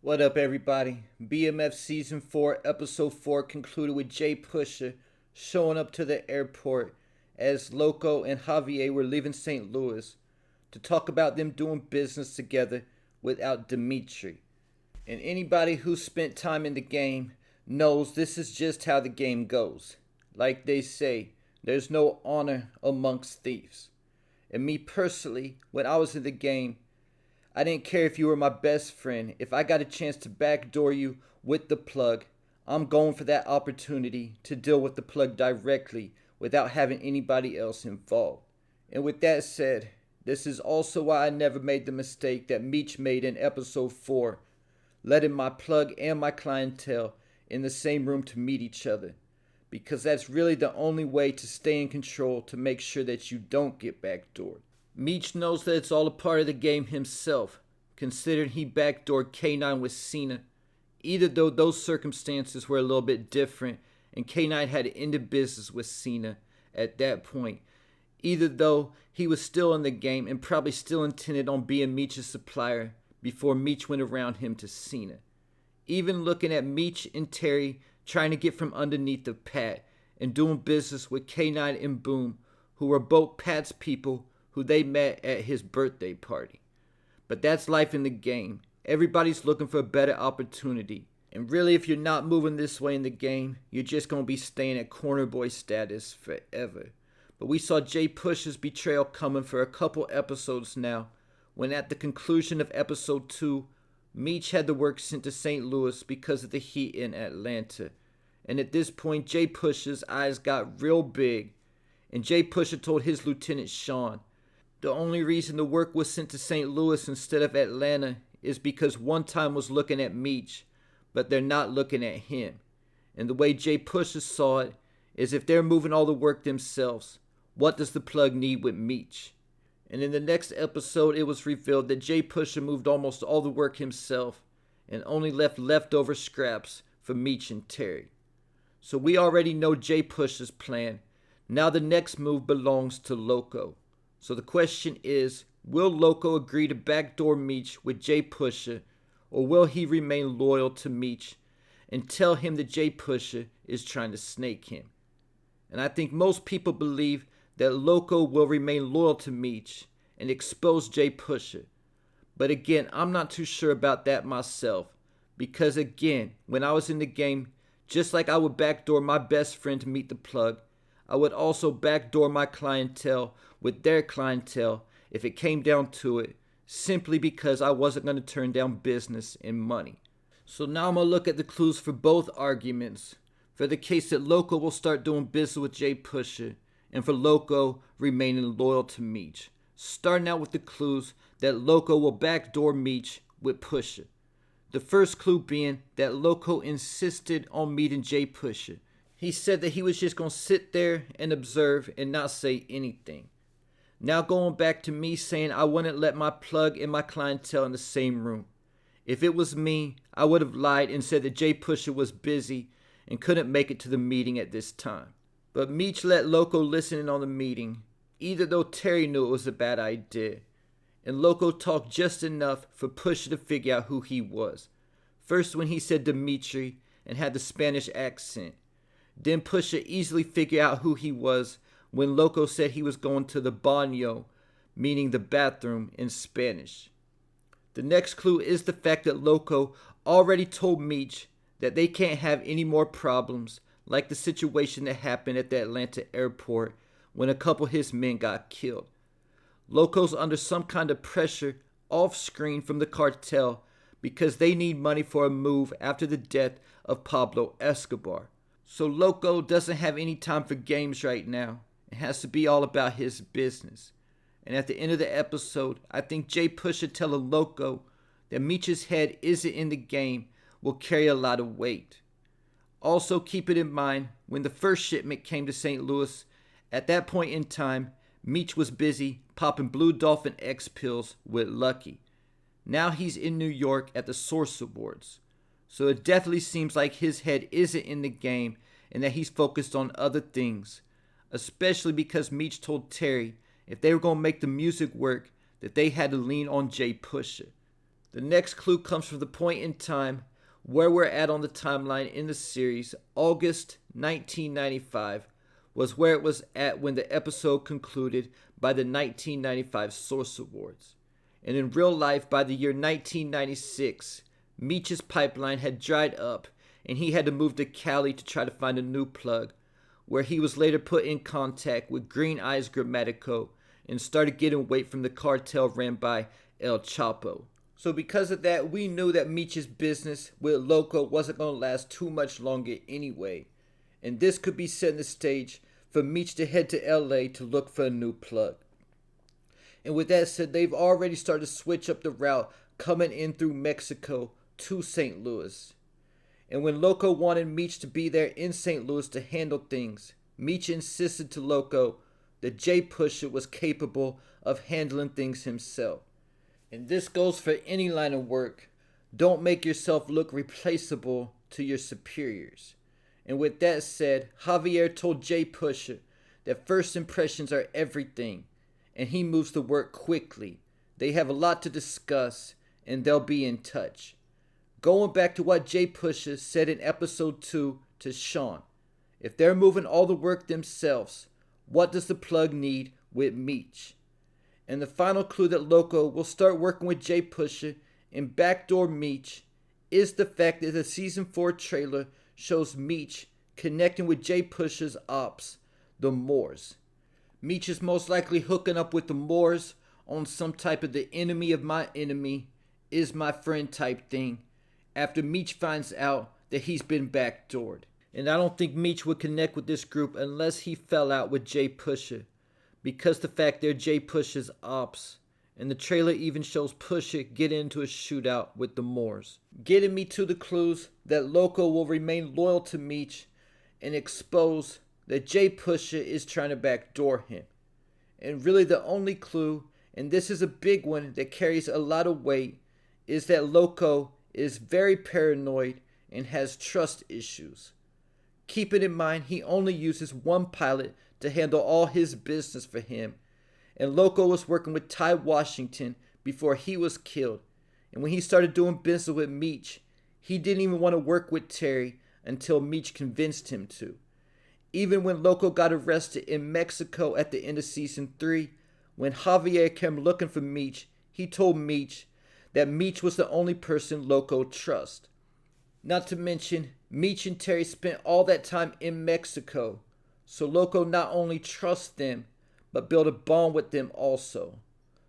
What up, everybody? BMF Season 4, Episode 4 concluded with Pusha showing up to the airport as Loco and Javier were leaving St. Louis to talk about them doing business together without Dimitri. And anybody who spent time in the game knows this is just how the game goes. Like they say, there's no honor amongst thieves. And me personally, when I was in the game, I didn't care if you were my best friend. If I got a chance to backdoor you with the plug, I'm going for that opportunity to deal with the plug directly without having anybody else involved. And with that said, this is also why I never made the mistake that Meech made in episode 4, letting my plug and my clientele in the same room to meet each other. Because that's really the only way to stay in control to make sure that you don't get backdoored. Meech knows that it's all a part of the game himself, considering he backdoored K9 with Cena, even though those circumstances were a little bit different and K9 had ended business with Cena at that point, even though he was still in the game and probably still intended on being Meech's supplier before Meech went around him to Cena. Even looking at Meech and Terry trying to get from underneath of Pat and doing business with K9 and Boom, who were both Pat's people who they met at his birthday party. But that's life in the game. Everybody's looking for a better opportunity. And really, if you're not moving this way in the game, you're just going to be staying at corner boy status forever. But we saw Pusha's betrayal coming for a couple episodes now, when at the conclusion of episode 2, Meech had the work sent to St. Louis because of the heat in Atlanta. And at this point, Pusha's eyes got real big, and Pusha told his lieutenant Sean, the only reason the work was sent to St. Louis instead of Atlanta is because one time was looking at Meech, but they're not looking at him. And the way Pusha saw it is if they're moving all the work themselves, what does the plug need with Meech? And in the next episode, it was revealed that Pusha moved almost all the work himself and only left leftover scraps for Meech and Terry. So we already know Pusha's plan. Now the next move belongs to Loco. So the question is, will Loco agree to backdoor Meech with Pusha, or will he remain loyal to Meech and tell him that Pusha is trying to snake him? And I think most people believe that Loco will remain loyal to Meech and expose Pusha. But again, I'm not too sure about that myself, because again, when I was in the game, just like I would backdoor my best friend to meet the plug, I would also backdoor my clientele with their clientele if it came down to it, simply because I wasn't going to turn down business and money. So now I'm going to look at the clues for both arguments. For the case that Loco will start doing business with Pusha, and for Loco remaining loyal to Meech. Starting out with the clues that Loco will backdoor Meech with Pusha. The first clue being that Loco insisted on meeting Pusha. He said that he was just going to sit there and observe and not say anything. Now going back to me saying I wouldn't let my plug and my clientele in the same room. If it was me, I would have lied and said that Pusha was busy and couldn't make it to the meeting at this time. But Meech let Loco listen in on the meeting, even though Terry knew it was a bad idea. And Loco talked just enough for Pusha to figure out who he was. First when he said Dimitri and had the Spanish accent. Then Pusha easily figured out who he was when Loco said he was going to the baño, meaning the bathroom in Spanish. The next clue is the fact that Loco already told Meech that they can't have any more problems like the situation that happened at the Atlanta airport when a couple of his men got killed. Loco's under some kind of pressure off screen from the cartel because they need money for a move after the death of Pablo Escobar. So Loco doesn't have any time for games right now. It has to be all about his business. And at the end of the episode, I think Pusha telling Loco that Meech's head isn't in the game will carry a lot of weight. Also keep it in mind, when the first shipment came to St. Louis, at that point in time, Meech was busy popping Blue Dolphin X pills with Lucky. Now he's in New York at the Source Awards. So it definitely seems like his head isn't in the game and that he's focused on other things. Especially because Meech told Terry if they were going to make the music work that they had to lean on Pusha. The next clue comes from the point in time where we're at on the timeline in the series. August 1995 was where it was at when the episode concluded by the 1995 Source Awards. And in real life, by the year 1996, Meech's pipeline had dried up and he had to move to Cali to try to find a new plug, where he was later put in contact with Green Eyes Grammatico and started getting weight from the cartel ran by El Chapo. So because of that, we knew that Meech's business with Loco wasn't going to last too much longer anyway. And this could be setting the stage for Meech to head to LA to look for a new plug. And with that said, they've already started to switch up the route coming in through Mexico to St. Louis. And when Loco wanted Meech to be there in St. Louis to handle things, Meech insisted to Loco that Jay Pusha was capable of handling things himself. And this goes for any line of work. Don't make yourself look replaceable to your superiors. And with that said, Javier told Jay Pusha that first impressions are everything, and he moves to work quickly. They have a lot to discuss, and they'll be in touch. Going back to what Jay Pusha said in episode 2 to Sean, if they're moving all the work themselves, what does the plug need with Meech? And the final clue that Loco will start working with Jay Pusha and backdoor Meech is the fact that the season 4 trailer shows Meech connecting with Jay Pusha's ops, the Moors. Meech is most likely hooking up with the Moors on some type of the enemy of my enemy is my friend type thing after Meech finds out that he's been backdoored. And I don't think Meech would connect with this group unless he fell out with Jay Pusha, because the fact they're Jay Pusha's ops, and the trailer even shows Pusha get into a shootout with the Moors. Getting me to the clues that Loco will remain loyal to Meech and expose that Jay Pusha is trying to backdoor him. And really the only clue, and this is a big one that carries a lot of weight, is that Loco is very paranoid and has trust issues. Keeping in mind he only uses one pilot to handle all his business for him. And Loco was working with Ty Washington before he was killed. And when he started doing business with Meech, he didn't even want to work with Terry until Meech convinced him to. Even when Loco got arrested in Mexico at the end of season 3, when Javier came looking for Meech, he told Meech that Meech was the only person Loco trusts. Not to mention, Meech and Terry spent all that time in Mexico. So Loco not only trusts them, but built a bond with them also.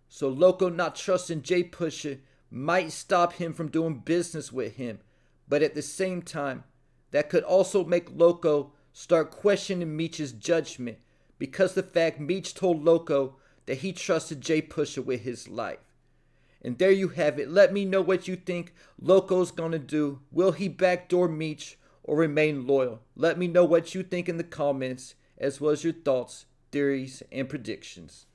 So Loco not trusting Jay Pusha might stop him from doing business with him. But at the same time, that could also make Loco start questioning Meech's judgment, because the fact Meech told Loco that he trusted Jay Pusha with his life. And there you have it. Let me know what you think Loco's gonna do. Will he backdoor Meech or remain loyal? Let me know what you think in the comments, as well as your thoughts, theories, and predictions.